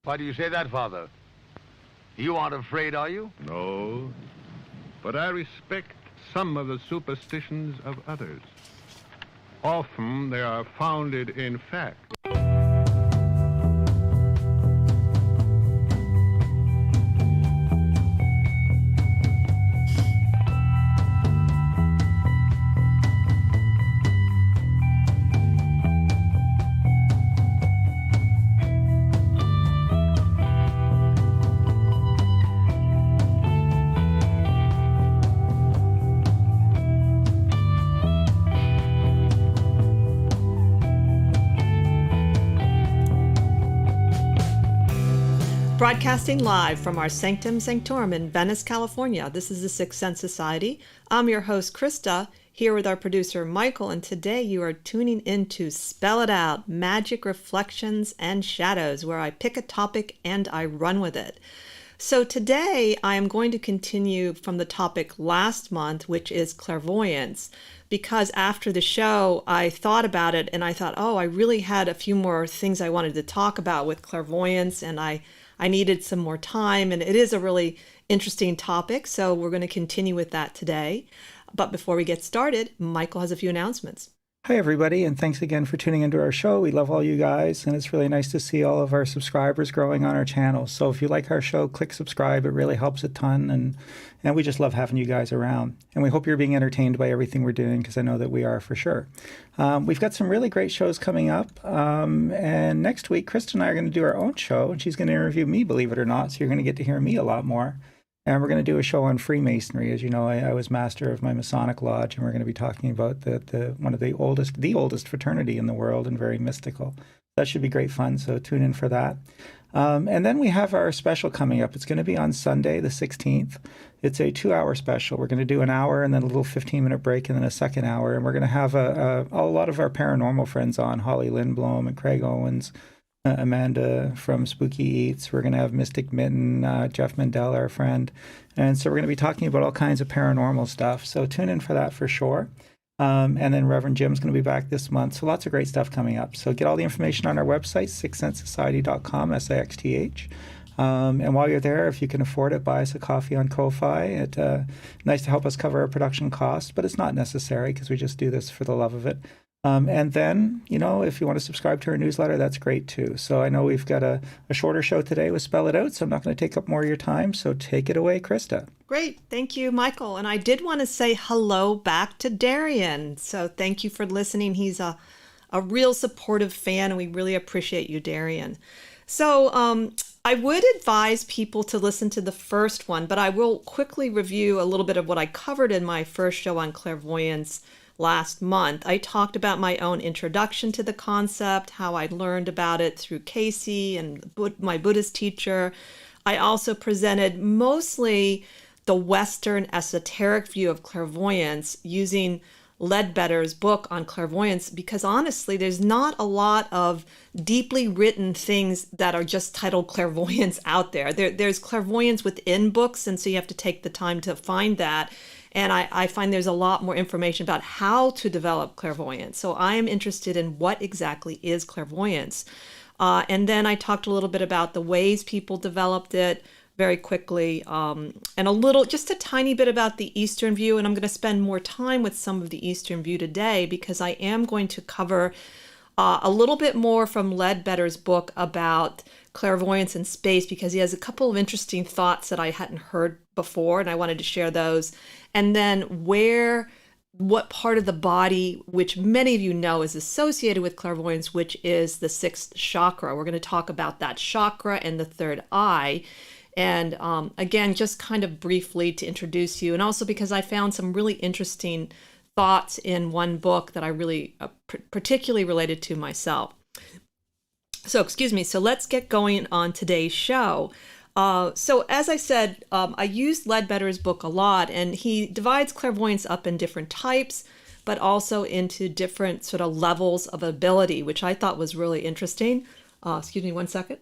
Why do you say that, Father? You aren't afraid, are you? No, but I respect some of the superstitions of others. Often they are founded in fact. Broadcasting live from our Sanctum Sanctorum in Venice, California. This is the Sixth Sense Society. I'm your host, Krista, here with our producer, Michael, and today you are tuning in to Spell It Out, Magic, Reflections, and Shadows, where I pick a topic and I run with it. So today I am going to continue from the topic last month, which is clairvoyance, because after the show, I thought about it and I thought, I really had a few more things I wanted to talk about with clairvoyance, and I needed some more time, and it is a really interesting topic, so we're going to continue with that today. But before we get started, Michael has a few announcements. Hi, everybody, and thanks again for tuning into our show. We love all you guys, and it's really nice to see all of our subscribers growing on our channel. So if you like our show, click subscribe. It really helps a ton, and we just love having you guys around. And we hope you're being entertained by everything we're doing, because I know that we are for sure. We've got some really great shows coming up, and next week, Krista and I are going to do our own show, and she's going to interview me, believe it or not, so you're going to get to hear me a lot more. And we're going to do a show on Freemasonry. As you know, I was master of my Masonic lodge, and we're going to be talking about one of the oldest fraternity in the world, and very mystical. That should be great fun, so tune in for that. And then we have our special coming up. It's going to be on Sunday, the 16th. It's a 2-hour special. We're going to do an hour and then a little 15-minute break and then a second hour. And we're going to have a lot of our paranormal friends on, Holly Lindblom and Craig Owens, Amanda from Spooky Eats. We're going to have Mystic Mitten, Jeff Mandel, our friend. And so we're going to be talking about all kinds of paranormal stuff. So tune in for that for sure. And then Reverend Jim's going to be back this month. So lots of great stuff coming up. So get all the information on our website, sixthsensesociety.com, SIXTH. And while you're there, if you can afford it, buy us a coffee on Ko-Fi. It's nice to help us cover our production costs, but it's not necessary because we just do this for the love of it. And then, if you want to subscribe to our newsletter, that's great too. So I know we've got a shorter show today with Spell It Out, so I'm not going to take up more of your time. So take it away, Krista. Great. Thank you, Michael. And I did want to say hello back to Darian. So thank you for listening. He's a real supportive fan, and we really appreciate you, Darian. So I would advise people to listen to the first one, but I will quickly review a little bit of what I covered in my first show on clairvoyance last month. I talked about my own introduction to the concept, how I learned about it through Casey and my Buddhist teacher. I also presented mostly the Western esoteric view of clairvoyance using Ledbetter's book on clairvoyance, because honestly, there's not a lot of deeply written things that are just titled clairvoyance out there. There's clairvoyance within books, and so you have to take the time to find that. And I find there's a lot more information about how to develop clairvoyance. So I am interested in what exactly is clairvoyance. And then I talked a little bit about the ways people developed it very quickly, and just a tiny bit about the Eastern view. And I'm going to spend more time with some of the Eastern view today, because I am going to cover a little bit more from Ledbetter's book about clairvoyance in space, because he has a couple of interesting thoughts that I hadn't heard before, and I wanted to share those. And then what part of the body, which many of you know is associated with clairvoyance, which is the sixth chakra. We're going to talk about that chakra and the third eye. And again, just kind of briefly to introduce you, and also because I found some really interesting thoughts in one book that I really particularly related to myself. So let's get going on today's show. So as I said, I used Ledbetter's book a lot, and he divides clairvoyance up in different types, but also into different sort of levels of ability, which I thought was really interesting. Excuse me one second.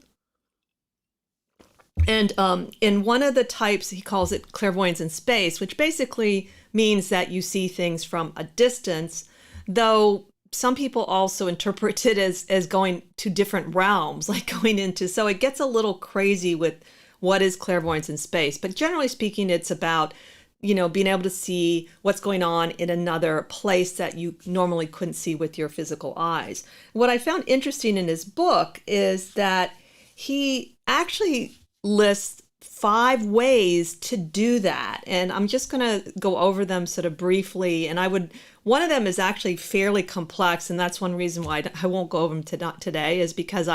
And in one of the types, he calls it clairvoyance in space, which basically means that you see things from a distance, though some people also interpret it as going to different realms, like going into, so it gets a little crazy with what is clairvoyance in space. But generally speaking, it's about, being able to see what's going on in another place that you normally couldn't see with your physical eyes. What I found interesting in his book is that he actually lists 5 ways to do that. And I'm just going to go over them sort of briefly. And one of them is actually fairly complex. And that's one reason why I won't go over them today, is because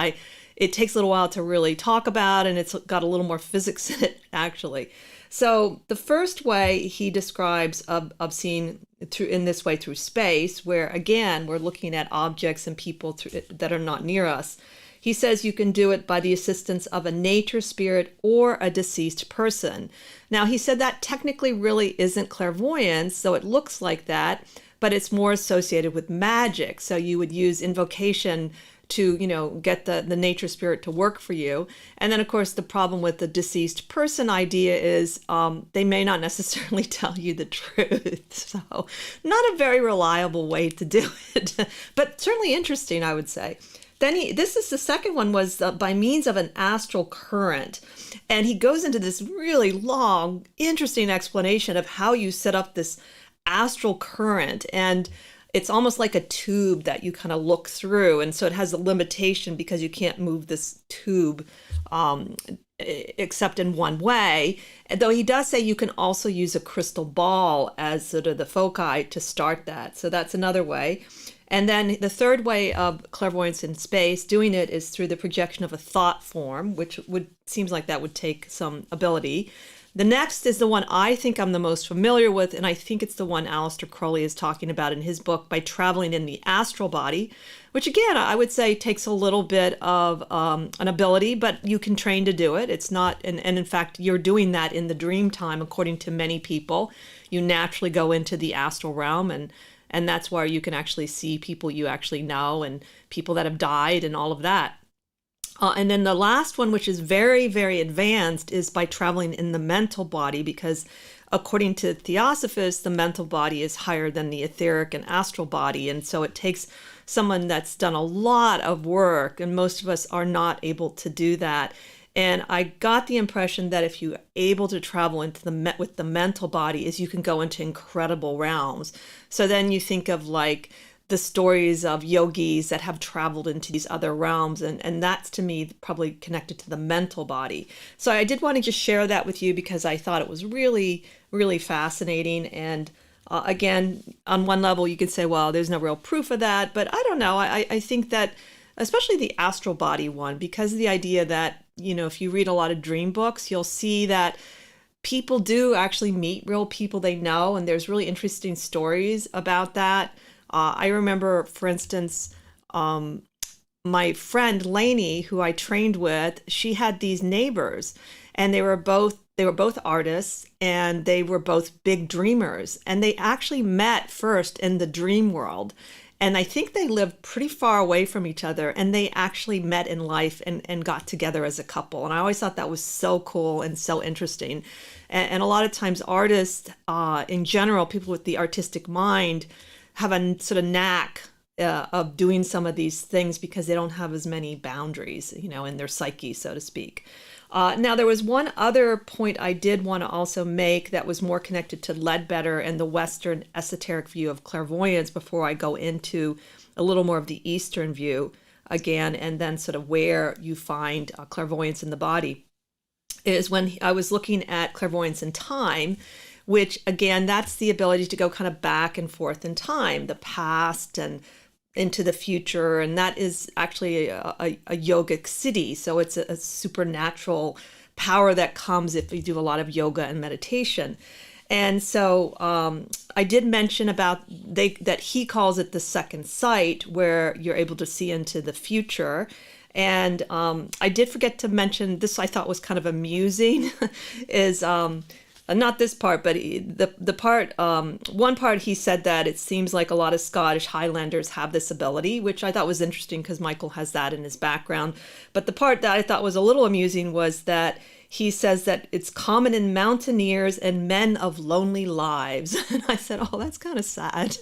it takes a little while to really talk about, and it's got a little more physics in it, actually. So the first way he describes of seeing through space, where again, we're looking at objects and people that are not near us. He says you can do it by the assistance of a nature spirit or a deceased person. Now, he said that technically really isn't clairvoyance, so it looks like that, but it's more associated with magic. So you would use invocation to, get the nature spirit to work for you. And then, of course, the problem with the deceased person idea is they may not necessarily tell you the truth. So not a very reliable way to do it, but certainly interesting, I would say. Then this is the second one, was by means of an astral current. And he goes into this really long, interesting explanation of how you set up this astral current. And it's almost like a tube that you kind of look through. And so it has a limitation because you can't move this tube except in one way. Though he does say you can also use a crystal ball as sort of the foci to start that. So that's another way. And then the third way of clairvoyance in space, doing it, is through the projection of a thought form, which seems like that would take some ability. The next is the one I think I'm the most familiar with, and I think it's the one Aleister Crowley is talking about in his book, by traveling in the astral body, which again, I would say takes a little bit of an ability, but you can train to do it. It's not, and in fact, you're doing that in the dream time, according to many people. You naturally go into the astral realm, and that's where you can actually see people you actually know and people that have died and all of that. And then the last one, which is very, very advanced, is by traveling in the mental body, because according to Theosophists, the mental body is higher than the etheric and astral body. And so it takes someone that's done a lot of work, and most of us are not able to do that. And I got the impression that if you're able to travel into with the mental body, is you can go into incredible realms. So then you think of like the stories of yogis that have traveled into these other realms. And that's, to me, probably connected to the mental body. So I did want to just share that with you because I thought it was really, really fascinating. And again, on one level, you could say, well, there's no real proof of that. But I don't know. I think that, especially the astral body one, because of the idea that, if you read a lot of dream books, you'll see that people do actually meet real people they know. And there's really interesting stories about that. I remember, for instance, my friend Lainey, who I trained with, she had these neighbors, and they were both artists, and they were both big dreamers, and they actually met first in the dream world. And I think they lived pretty far away from each other, and they actually met in life and got together as a couple. And I always thought that was so cool and so interesting. And a lot of times artists, in general, people with the artistic mind, have a sort of knack of doing some of these things because they don't have as many boundaries, in their psyche, so to speak. Now, there was one other point I did want to also make that was more connected to Ledbetter and the Western esoteric view of clairvoyance before I go into a little more of the Eastern view again, and then sort of where you find clairvoyance in the body, is when I was looking at clairvoyance in time, which again, that's the ability to go kind of back and forth in time, the past and into the future. And that is actually a yogic city. So it's a supernatural power that comes if you do a lot of yoga and meditation. And so I did mention about that he calls it the second sight, where you're able to see into the future. And I did forget to mention this, I thought was kind of amusing, is not this part, but the part, one part he said that it seems like a lot of Scottish Highlanders have this ability, which I thought was interesting because Michael has that in his background. But the part that I thought was a little amusing was that he says that it's common in mountaineers and men of lonely lives. And I said, oh, that's kind of sad.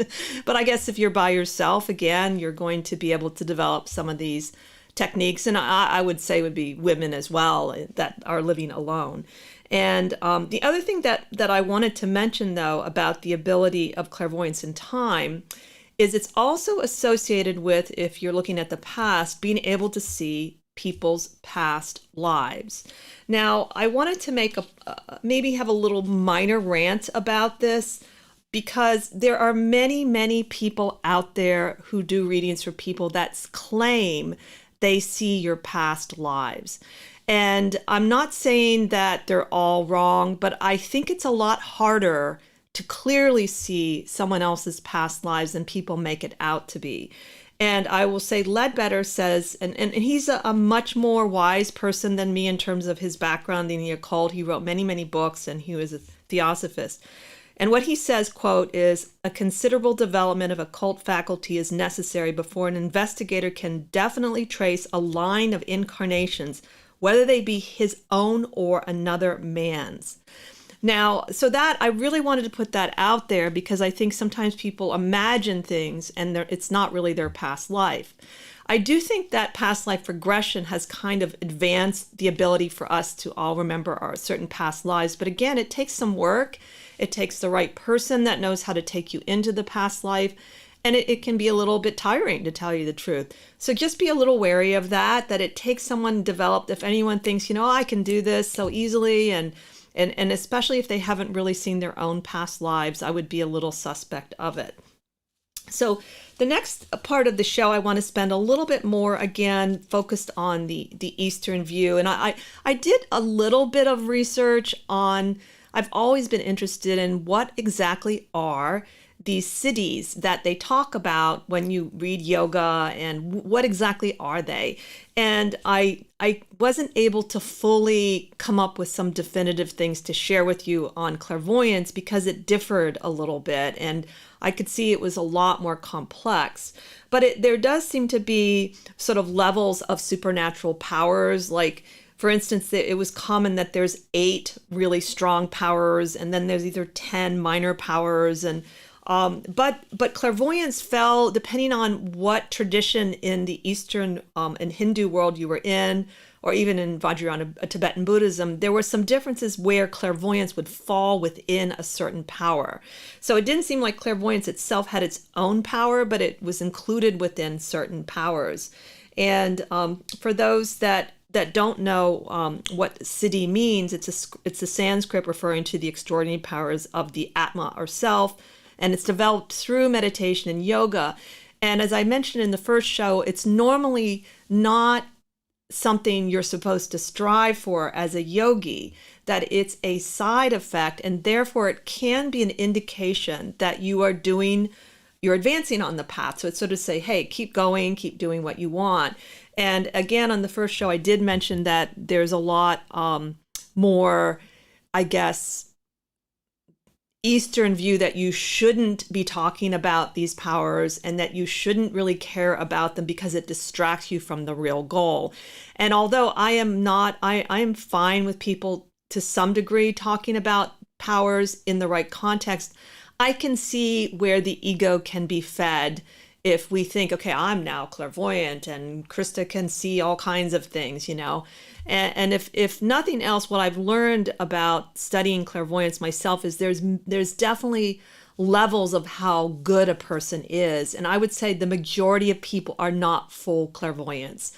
But I guess if you're by yourself, again, you're going to be able to develop some of these techniques. And I would say would be women as well that are living alone. And the other thing that I wanted to mention, though, about the ability of clairvoyance in time is it's also associated with, if you're looking at the past, being able to see people's past lives. Now, I wanted to make maybe have a little minor rant about this because there are many, many people out there who do readings for people that claim they see your past lives. And I'm not saying that they're all wrong, but I think it's a lot harder to clearly see someone else's past lives than people make it out to be. And I will say Ledbetter says, and he's a much more wise person than me in terms of his background in the occult. He wrote many, many books, and he was a theosophist. And what he says, quote, is a considerable development of occult faculty is necessary before an investigator can definitely trace a line of incarnations, whether they be his own or another man's. Now, so that I really wanted to put that out there because I think sometimes people imagine things and it's not really their past life. I do think that past life regression has kind of advanced the ability for us to all remember our certain past lives. But again, it takes some work. It takes the right person that knows how to take you into the past life. And it can be a little bit tiring, to tell you the truth. So just be a little wary of that it takes someone developed. If anyone thinks, I can do this so easily, and especially if they haven't really seen their own past lives, I would be a little suspect of it. So the next part of the show, I want to spend a little bit more, again, focused on the Eastern view. And I did a little bit of research on, I've always been interested in what exactly are these cities that they talk about when you read yoga, and what exactly are they? And I wasn't able to fully come up with some definitive things to share with you on clairvoyance because it differed a little bit, and I could see it was a lot more complex. But there does seem to be sort of levels of supernatural powers. Like, for instance, it was common that there's 8 really strong powers, and then there's either 10 minor powers, and but clairvoyance fell depending on what tradition in the Eastern and Hindu world you were in, or even in Vajrayana, Tibetan Buddhism. There were some differences where clairvoyance would fall within a certain power. So it didn't seem like clairvoyance itself had its own power, but it was included within certain powers. And for those that don't know what siddhi means, it's a Sanskrit referring to the extraordinary powers of the Atma or self. And it's developed through meditation and yoga. And as I mentioned in the first show, it's normally not something you're supposed to strive for as a yogi, that it's a side effect, and therefore it can be an indication that you're advancing on the path. So it's sort of say, hey, keep going, keep doing what you want. And again, on the first show, I did mention that there's a lot more, I guess, Eastern view that you shouldn't be talking about these powers, and that you shouldn't really care about them because it distracts you from the real goal. And although I am fine with people to some degree talking about powers in the right context, I can see where the ego can be fed if we think, okay, I'm now clairvoyant and Krista can see all kinds of things, And if nothing else, what I've learned about studying clairvoyance myself is there's definitely levels of how good a person is. And I would say the majority of people are not full clairvoyants.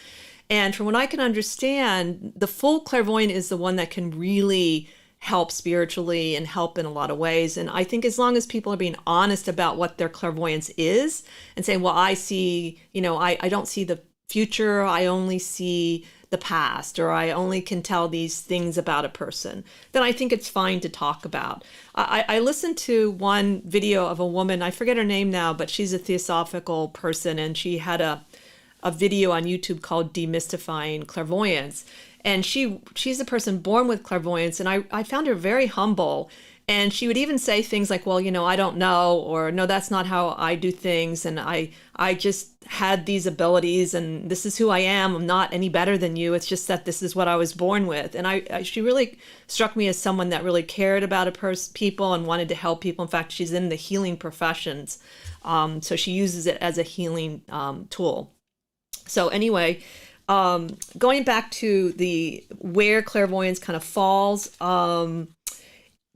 And from what I can understand, the full clairvoyant is the one that can really help spiritually and help in a lot of ways. And I think as long as people are being honest about what their clairvoyance is and saying, well, I see, I don't see the future, I only see the past, or I only can tell these things about a person, then I think it's fine to talk about. I listened to one video of a woman, I forget her name now, but she's a theosophical person, and she had a video on YouTube called Demystifying Clairvoyance. And she's a person born with clairvoyance, and I found her very humble. And she would even say things like, well, I don't know, or no, that's not how I do things. And I just had these abilities, and this is who I am. I'm not any better than you. It's just that this is what I was born with. And she really struck me as someone that really cared about people and wanted to help people. In fact, she's in the healing professions. So she uses it as a healing tool. So anyway, going back to where clairvoyance kind of falls,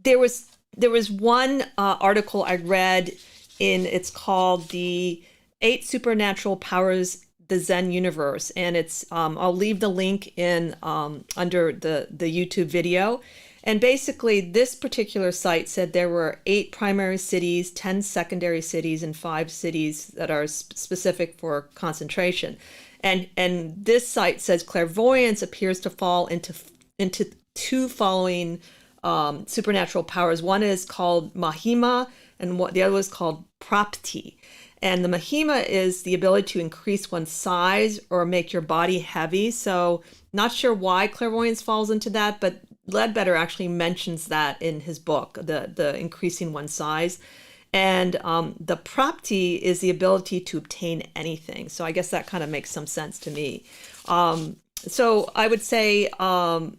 there was one article I read it's called The 8 Supernatural Powers, the Zen Universe. And I'll leave the link in under the YouTube video. And basically this particular site said there were 8 primary cities, 10 secondary cities, and 5 cities that are specific for concentration. And this site says clairvoyance appears to fall into 2 following supernatural powers. One is called Mahima, and the other is called Prapti. And the Mahima is the ability to increase one's size or make your body heavy. So not sure why clairvoyance falls into that, but Ledbetter actually mentions that in his book, the increasing one's size. And the Prapti is the ability to obtain anything. So I guess that kind of makes some sense to me. So I would say I'm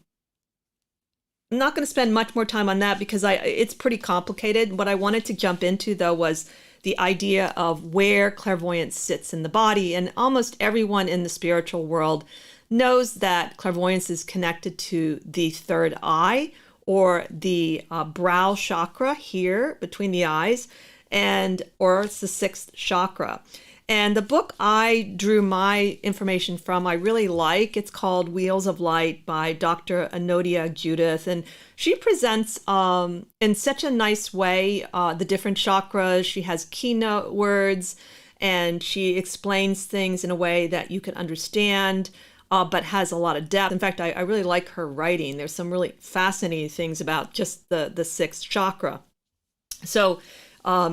not going to spend much more time on that because it's pretty complicated. What I wanted to jump into, though, was the idea of where clairvoyance sits in the body. And almost everyone in the spiritual world knows that clairvoyance is connected to the third eye, or the brow chakra here between the eyes, or it's the 6th chakra. And the book I drew my information from, I really like. It's called Wheels of Light by Dr. Anodia Judith. And she presents in such a nice way the different chakras. She has keynote words, and she explains things in a way that you can understand, but has a lot of depth. In fact, I really like her writing. There's some really fascinating things about just the 6th chakra. So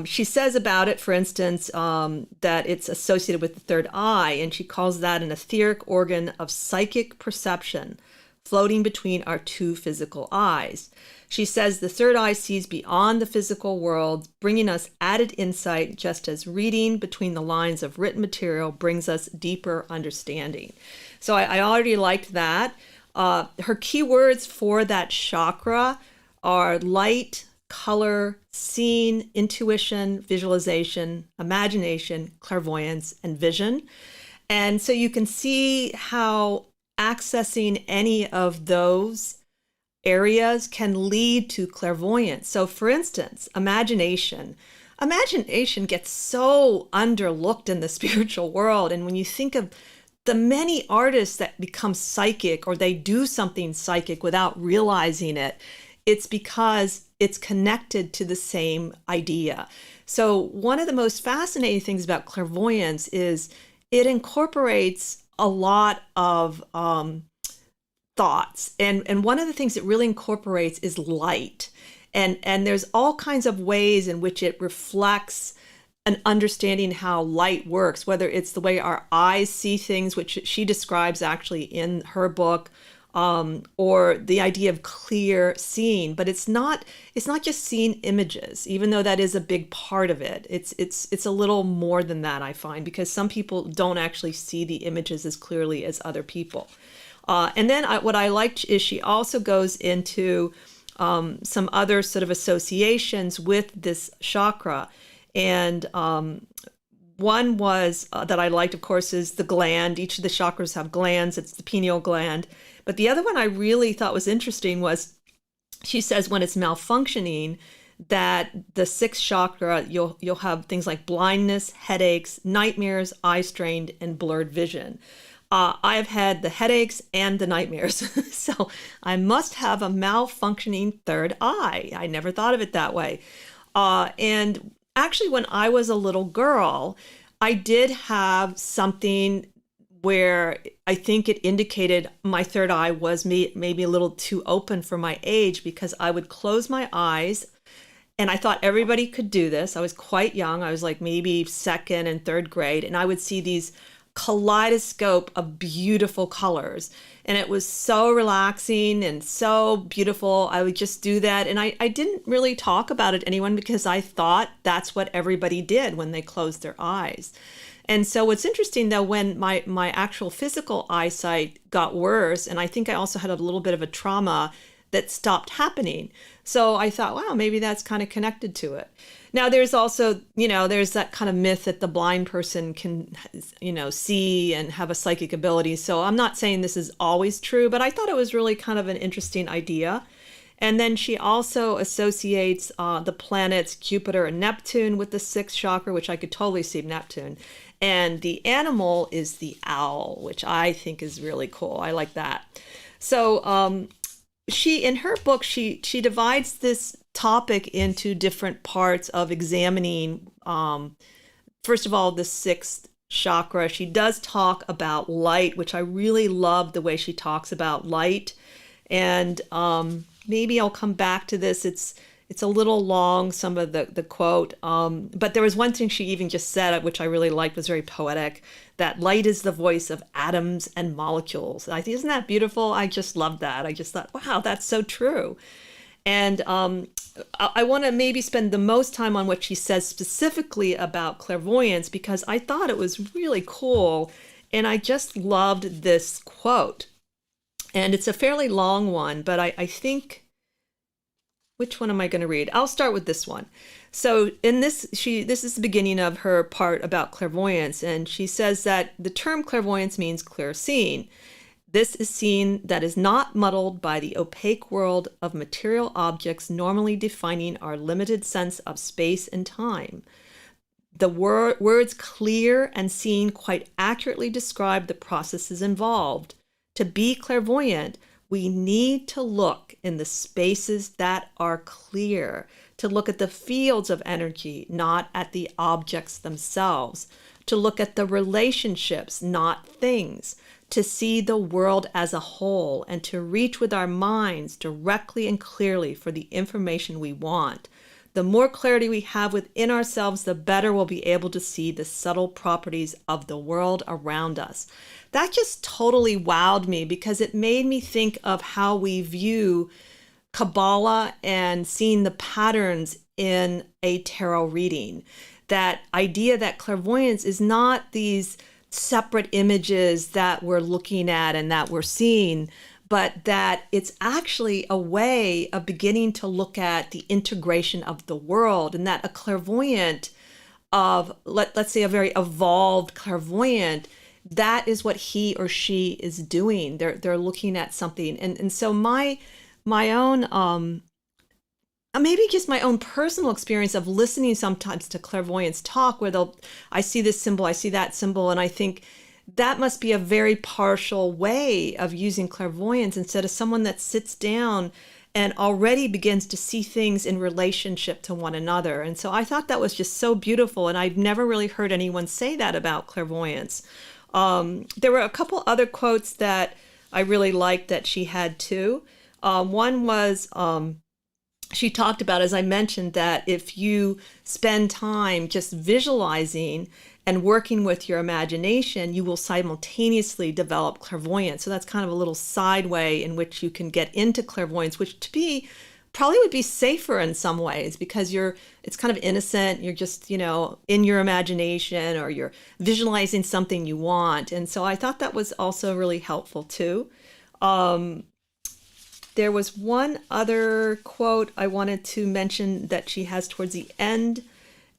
she says about it, for instance, that it's associated with the third eye, and she calls that an etheric organ of psychic perception floating between our 2 physical eyes. She says the third eye sees beyond the physical world, bringing us added insight, just as reading between the lines of written material brings us deeper understanding. So I already liked that. Her keywords for that chakra are light, color, seeing, intuition, visualization, imagination, clairvoyance, and vision. And so you can see how accessing any of those areas can lead to clairvoyance. So for instance, imagination gets so underlooked in the spiritual world. And when you think of the many artists that become psychic, or they do something psychic without realizing it, it's because it's connected to the same idea. So one of the most fascinating things about clairvoyance is it incorporates a lot of thoughts. And one of the things it really incorporates is light. And there's all kinds of ways in which it reflects an understanding how light works, whether it's the way our eyes see things, which she describes actually in her book, or the idea of clear seeing. But it's not just seeing images, even though that is a big part of it. It's a little more than that, I find, because some people don't actually see the images as clearly as other people. And then what I liked is she also goes into some other sort of associations with this chakra. And one was that I liked, of course, is the gland. Each of the chakras have glands. It's the pineal gland. But the other one I really thought was interesting was, she says when it's malfunctioning, that the 6th chakra, you'll have things like blindness, headaches, nightmares, eye strain, and blurred vision. I've had the headaches and the nightmares, so I must have a malfunctioning third eye. I never thought of it that way. And actually, when I was a little girl, I did have something where I think it indicated my third eye was maybe a little too open for my age, because I would close my eyes, and I thought everybody could do this. I was quite young. I was like maybe 2nd and 3rd grade, and I would see these kaleidoscope of beautiful colors. And it was so relaxing and so beautiful. I would just do that. And I didn't really talk about it to anyone because I thought that's what everybody did when they closed their eyes. And so what's interesting, though, when my actual physical eyesight got worse, and I think I also had a little bit of a trauma that stopped happening. So I thought, wow, maybe that's kind of connected to it. Now, there's also, there's that kind of myth that the blind person can, see and have a psychic ability. So I'm not saying this is always true, but I thought it was really kind of an interesting idea. And then she also associates the planets Jupiter and Neptune with the sixth chakra, which I could totally see Neptune. And the animal is the owl, which I think is really cool. I like that. So she, in her book, she divides this topic into different parts of examining, first of all, the sixth chakra. She does talk about light, which I really love the way she talks about light. And maybe I'll come back to this. It's a little long, some of the quote, but there was one thing she even just said, which I really liked, was very poetic, that light is the voice of atoms and molecules. Isn't that beautiful? I just loved that. I just thought, wow, that's so true. And I want to maybe spend the most time on what she says specifically about clairvoyance, because I thought it was really cool. And I just loved this quote. And it's a fairly long one, but I think, which one am I going to read? I'll start with this one. So in this is the beginning of her part about clairvoyance. And she says that the term clairvoyance means clear seeing. This is seeing that is not muddled by the opaque world of material objects normally defining our limited sense of space and time. The words clear and seen quite accurately describe the processes involved. To be clairvoyant, we need to look in the spaces that are clear, to look at the fields of energy, not at the objects themselves, to look at the relationships, not things, to see the world as a whole, and to reach with our minds directly and clearly for the information we want. The more clarity we have within ourselves, the better we'll be able to see the subtle properties of the world around us. That just totally wowed me, because it made me think of how we view Kabbalah and seeing the patterns in a tarot reading. That idea that clairvoyance is not these separate images that we're looking at and that we're seeing, but that it's actually a way of beginning to look at the integration of the world, and that a clairvoyant of, let's say a very evolved clairvoyant, that is what he or she is doing. They're looking at something. And so my own, maybe just my own personal experience of listening sometimes to clairvoyants talk, where I see this symbol, I see that symbol, and I think that must be a very partial way of using clairvoyance, instead of someone that sits down and already begins to see things in relationship to one another. And so I thought that was just so beautiful, and I've never really heard anyone say that about clairvoyance. There were a couple other quotes that I really liked that she had too. One was, she talked about, as I mentioned, that if you spend time just visualizing and working with your imagination, you will simultaneously develop clairvoyance. So that's kind of a little side way in which you can get into clairvoyance, which to be probably would be safer in some ways, because it's kind of innocent. You're just, in your imagination, or you're visualizing something you want. And so I thought that was also really helpful too. There was one other quote I wanted to mention that she has towards the end.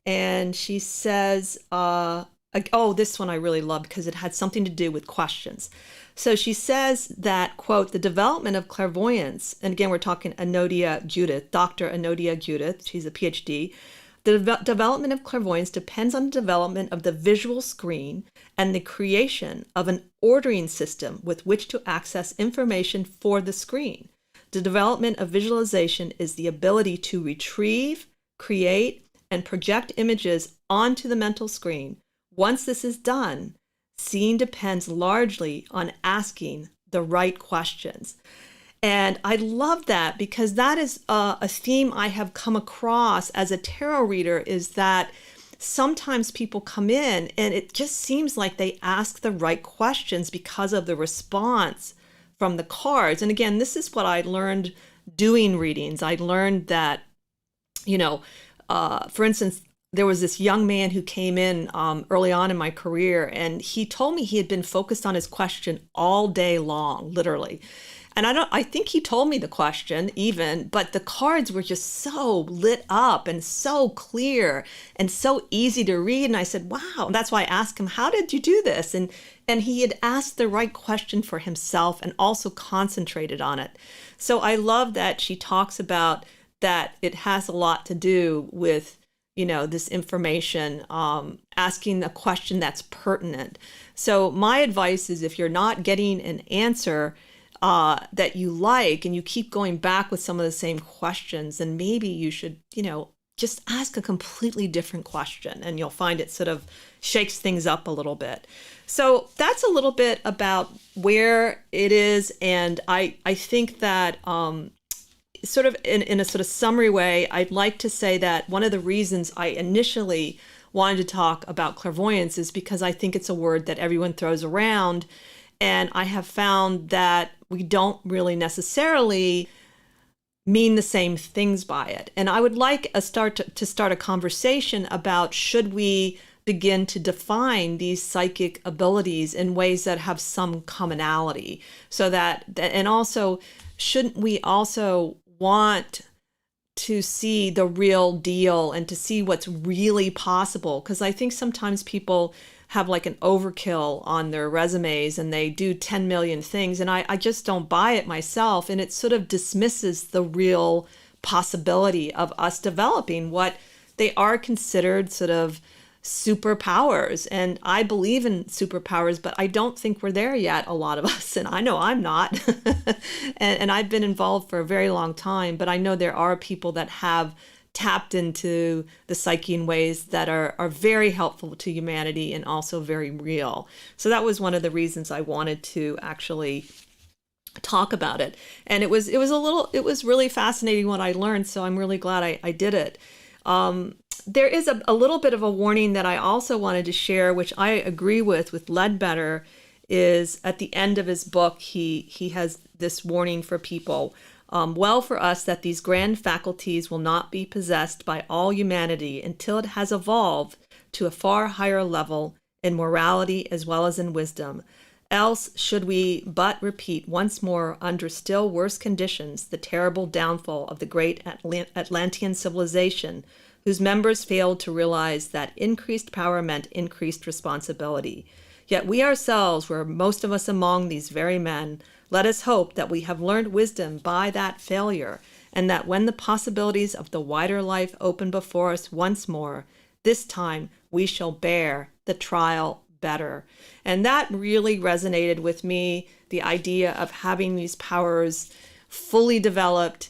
And she says, this one I really love, because it had something to do with questions. So she says that, quote, the development of clairvoyance, and again, we're talking Anodia Judith, Dr. Anodia Judith, she's a PhD. The development of clairvoyance depends on the development of the visual screen and the creation of an ordering system with which to access information for the screen. The development of visualization is the ability to retrieve, create, and project images onto the mental screen. Once this is done, seeing depends largely on asking the right questions. And I love that, because that is a theme I have come across as a tarot reader, is that sometimes people come in and it just seems like they ask the right questions because of the response from the cards. And again, this is what I learned doing readings. I learned that, for instance, there was this young man who came in early on in my career, and he told me he had been focused on his question all day long, literally. And I think he told me the question even, but the cards were just so lit up and so clear and so easy to read. And I said, wow. And that's why I asked him, how did you do this? And he had asked the right question for himself and also concentrated on it. So I love that she talks about that it has a lot to do with, this information, asking a question that's pertinent. So my advice is, if you're not getting an answer that you like, and you keep going back with some of the same questions, then maybe you should, just ask a completely different question, and you'll find it sort of shakes things up a little bit. So that's a little bit about where it is. And I think that sort of in a sort of summary way, I'd like to say that one of the reasons I initially wanted to talk about clairvoyance is because I think it's a word that everyone throws around. And I have found that we don't really necessarily mean the same things by it. And I would like to start a conversation about, should we begin to define these psychic abilities in ways that have some commonality, so that and also, shouldn't we also want to see the real deal and to see what's really possible? Because I think sometimes people have like an overkill on their resumes and they do 10 million things, and I just don't buy it myself. And it sort of dismisses the real possibility of us developing what they are considered sort of superpowers. And I believe in superpowers, but I don't think we're there yet, a lot of us. And I know I'm not. and I've been involved for a very long time, but I know there are people that have tapped into the psyche in ways that are very helpful to humanity and also very real. So that was one of the reasons I wanted to actually talk about it. And it was really fascinating what I learned. So I'm really glad I did it. There is a little bit of a warning that I also wanted to share, which I agree with Ledbetter, is at the end of his book, he has this warning for people. Well for us that these grand faculties will not be possessed by all humanity until it has evolved to a far higher level in morality as well as in wisdom. Else should we but repeat once more, under still worse conditions, the terrible downfall of the great Atlantean civilization, whose members failed to realize that increased power meant increased responsibility. Yet we ourselves were most of us among these very men. Let us hope that we have learned wisdom by that failure, and that when the possibilities of the wider life open before us once more, this time we shall bear the trial better. And that really resonated with me, the idea of having these powers fully developed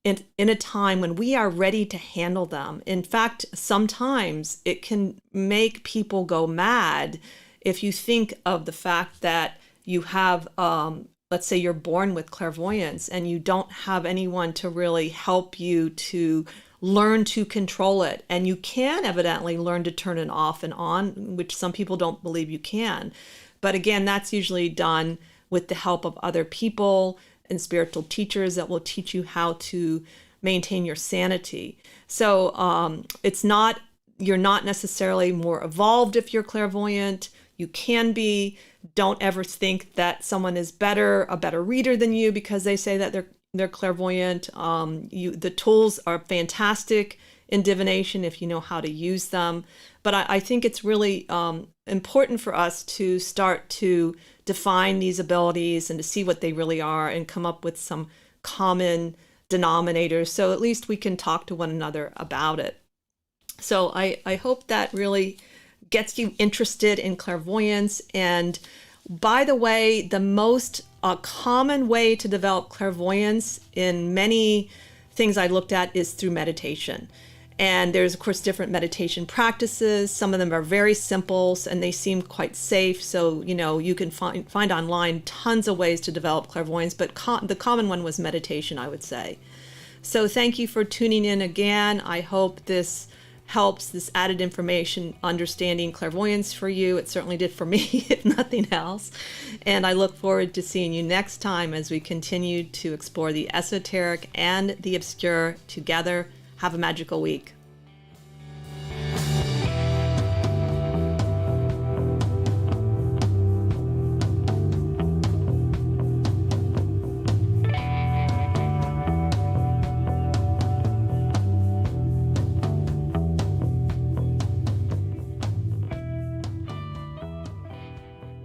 in a time when we are ready to handle them. In fact, sometimes it can make people go mad if you think of the fact that you have, let's say you're born with clairvoyance and you don't have anyone to really help you to learn to control it. And you can evidently learn to turn it off and on, which some people don't believe you can. But again, that's usually done with the help of other people and spiritual teachers that will teach you how to maintain your sanity. So you're not necessarily more evolved if you're clairvoyant. You can be. Don't ever think that someone is a better reader than you because they say that they're clairvoyant. The tools are fantastic in divination if you know how to use them. But I think it's really important for us to start to define these abilities and to see what they really are and come up with some common denominators, so at least we can talk to one another about it. So I hope that really gets you interested in clairvoyance. And by the way, the most common way to develop clairvoyance in many things I looked at is through meditation. And there's, of course, different meditation practices. Some of them are very simple and they seem quite safe. So, you can find online tons of ways to develop clairvoyance, but the common one was meditation, I would say. So thank you for tuning in again. I hope this helps, this added information, understanding clairvoyance for you. It certainly did for me, if nothing else. And I look forward to seeing you next time as we continue to explore the esoteric and the obscure together. Have a magical week.